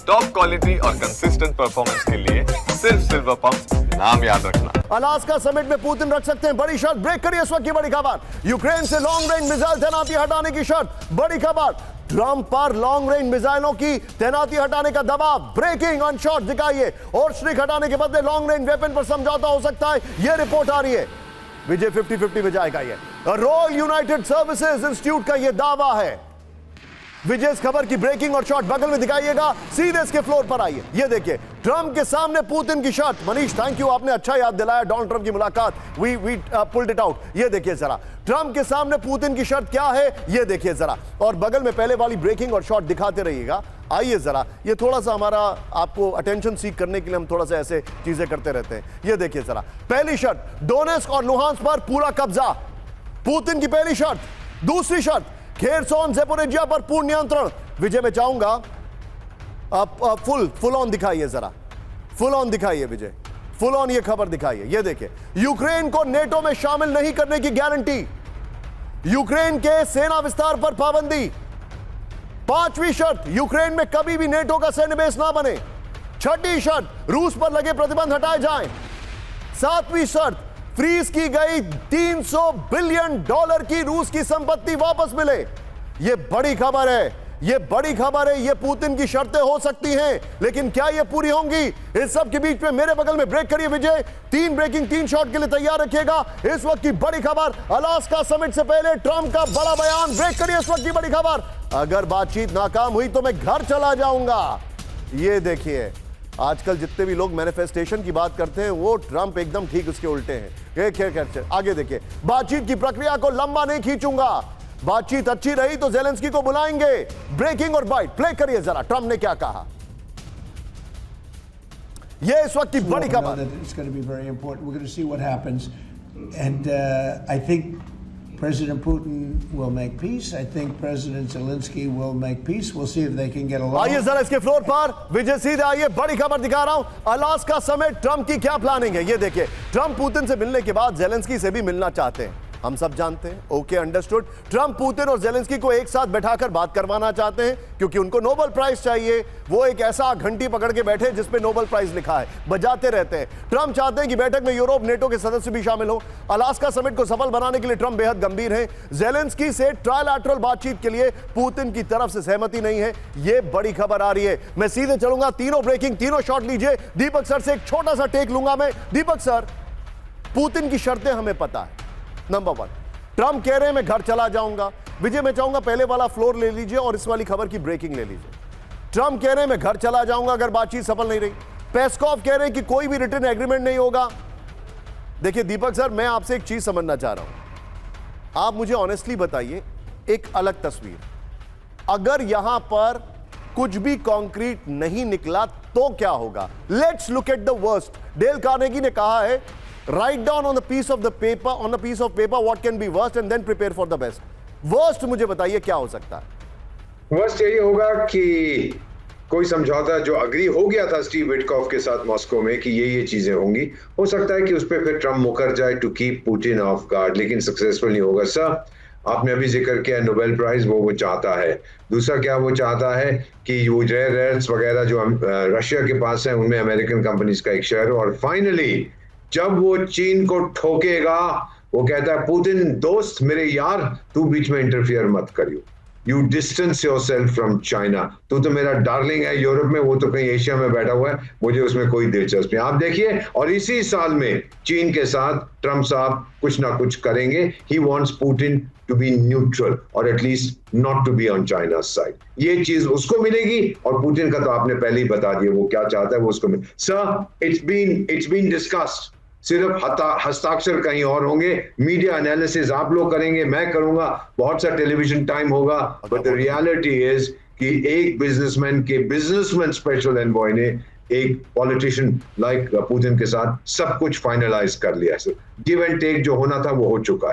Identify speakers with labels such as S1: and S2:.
S1: Top quality और consistent performance के लिए सिर्फ सिल्वर पंप नाम याद रखना।
S2: अलास्का समिट में पुतिन रख सकते हैं बड़ी शर्त। ब्रेक करिए इस वक्त की बड़ी खबर, यूक्रेन से लॉन्ग रेंज मिसाइल तैनाती हटाने की शर्त। बड़ी खबर, ट्रंप पर लॉन्ग रेंज मिसाइलों की तैनाती हटाने का दबाव। ब्रेकिंग ऑन शॉट दिखाइए, और स्ट्रिक हटाने के बदले लॉन्ग रेंज वेपन पर समझौता हो सकता है, यह रिपोर्ट आ रही है। विजय 50-50 में जाएगा। ये रॉयल यूनाइटेड सर्विसेज इंस्टीट्यूट का यह दावा है। विजय इस खबर की ब्रेकिंग और शॉट बगल में दिखाइएगा, सीधे इसके फ्लोर पर आइए। ये देखिए, ट्रंप के सामने पुतिन की शर्त। मनीष थैंक यू, आपने अच्छा याद दिलाया डोनाल्ड ट्रंप की मुलाकात। We pulled it out. ये देखिए जरा, ट्रंप के सामने पुतिन की शर्त क्या है, ये देखिए जरा। और बगल में पहले वाली ब्रेकिंग और शॉट दिखाते रहिएगा। आइए जरा, ये थोड़ा सा हमारा आपको अटेंशन सीख करने के लिए हम थोड़ा सा ऐसे चीजें करते रहते हैं। ये देखिए जरा, पहली शर्त, डोनेस्क और लुहांस्क पर पूरा कब्जा, पुतिन की पहली शर्त। दूसरी शर्त, खेरसोन ज़ेपोरिजिया पर पूर्ण नियंत्रण। विजय में चाहूंगा आप फुल ऑन दिखाइए जरा, फुल ऑन दिखाइए विजय, फुल ऑन ये खबर दिखाइए। ये देखिए, यूक्रेन को नेटो में शामिल नहीं करने की गारंटी, यूक्रेन के सेना विस्तार पर पाबंदी। पांचवी शर्त, यूक्रेन में कभी भी नेटो का सैन्य बेस ना बने। छठी शर्त, रूस पर लगे प्रतिबंध हटाए जाएं। सातवीं शर्त, फ्रीज की गई $300 बिलियन की रूस की संपत्ति वापस मिले। यह बड़ी खबर है, यह बड़ी खबर है। यह पुतिन की शर्तें हो सकती हैं, लेकिन क्या यह पूरी होंगी? इस सब के बीच में मेरे बगल में ब्रेक करिए विजय, 3 ब्रेकिंग 3 शॉट के लिए तैयार रखिएगा। इस वक्त की बड़ी खबर, अलास्का समिट से पहले ट्रंप का बड़ा बयान। ब्रेक करिए इस वक्त की बड़ी खबर, अगर बातचीत नाकाम हुई तो मैं घर चला जाऊंगा। ये देखिए, आजकल जितने भी लोग मैनिफेस्टेशन की बात करते हैं, वो ट्रंप एकदम ठीक उसके उल्टे हैं। आगे देखिए, बातचीत की प्रक्रिया को लंबा नहीं खींचूंगा, बातचीत अच्छी रही तो ज़ेलेंस्की को बुलाएंगे। ब्रेकिंग और बाइट, प्ले करिए जरा, ट्रंप ने क्या कहा। यह इस वक्त की बड़ी खबर।
S3: It's going to be very important. We're going to see what happens, and I think President Putin will make peace. I think President Zelensky will make peace. We'll see if they can get along.
S2: आइए जरा इसके floor पर, विजय सीधे आइए, बड़ी खबर दिखा रहा हूं। अलास्का समेत ट्रंप की क्या प्लानिंग है, ये देखिए। ट्रंप पुतिन से मिलने के बाद जेलेंस्की से भी मिलना चाहते हैं, हम सब जानते हैं। Okay, understood. ट्रंप पुतिन और जेलेंस्की को एक साथ बैठाकर बात करवाना चाहते हैं, क्योंकि उनको नोबेल प्राइज चाहिए। वो एक ऐसा घंटी पकड़ के बैठे जिस पे नोबेल प्राइज लिखा है, बजाते रहते हैं। ट्रंप चाहते हैं कि बैठक में यूरोप, नेटो के सदस्य भी शामिल हो। अलास्का समिट को सफल बनाने के लिए ट्रंप बेहद गंभीर हैं। जेलेंस्की से ट्रायलैटरल बातचीत के लिए पुतिन की तरफ से सहमति नहीं है। यह बड़ी खबर आ रही है। मैं सीधे चलूंगा, तीनों ब्रेकिंग, तीनों शॉट लीजिए। दीपक सर से एक छोटा सा टेक लूंगा मैं। दीपक सर, पुतिन की शर्तें हमें पता है। नंबर 1, ट्रंप कह रहे हैं मैं घर चला जाऊंगा। विजय, मैं चाहूंगा पहले वाला फ्लोर ले लीजिए और इस वाली खबर की ब्रेकिंग ले लीजिए। ट्रंप कह रहे हैं मैं घर चला जाऊंगा अगर बातचीत सफल नहीं रही। पेस्कॉव कह रहे हैं कि कोई भी रिटर्न एग्रीमेंट नहीं होगा। देखिए दीपक सर, मैं आपसे एक चीज समझना चाह रहा हूं। आप मुझे ऑनेस्टली बताइए, एक अलग तस्वीर, अगर यहां पर कुछ भी कॉन्क्रीट नहीं निकला तो क्या होगा? Let's look at the worst. Dale Carnegie ने कहा है, write down on a piece of paper what can be worst and then prepare for the best. Worst मुझे बताइए क्या हो सकता है?
S4: वर्स्ट यही होगा कि कोई समझौता जो अग्री हो गया था स्टीव विटकॉफ के साथ मॉस्को में कि ये चीजें होंगी, हो सकता है कि उस पर फिर ट्रंप मुकर जाए to keep Putin off guard, लेकिन सक्सेसफुल नहीं होगा। सर, आपने अभी जिक्र किया नोबेल प्राइज, वो चाहता है। दूसरा क्या वो चाहता है कि वो रेयर अर्थ्स वगैरह जो रशिया के पास है, उनमें अमेरिकन कंपनीज का एक शेयर हो। और फाइनली जब वो चीन को ठोकेगा, वो कहता है पुतिन दोस्त, मेरे यार, तू बीच में इंटरफियर मत करियो, you distance yourself from China, तू तो मेरा डार्लिंग है यूरोप में, वो तो कहीं एशिया में बैठा हुआ है, मुझे उसमें कोई दिलचस्पी। आप देखिए, और इसी साल में चीन के साथ ट्रंप साहब कुछ ना कुछ करेंगे। He wants Putin to be neutral और at least not to be on China side. ये चीज उसको मिलेगी, और पुतिन का तो आपने पहले ही बता दिया वो क्या चाहता है, वो उसको मिले। सर, इट्स बीन डिस्कस्ड, सिर्फ हस्ताक्षर कहीं और होंगे, मीडिया एनालिसिस आप लोग करेंगे, मैं करूंगा, बहुत सा टेलीविजन टाइम होगा, बट द रियलिटी इज कि एक बिजनेसमैन स्पेशल एनवॉय ने एक पॉलिटिशियन लाइक पुतिन के साथ सब कुछ फाइनलाइज कर लिया है। गिव एंड टेक जो होना था वो हो चुका है।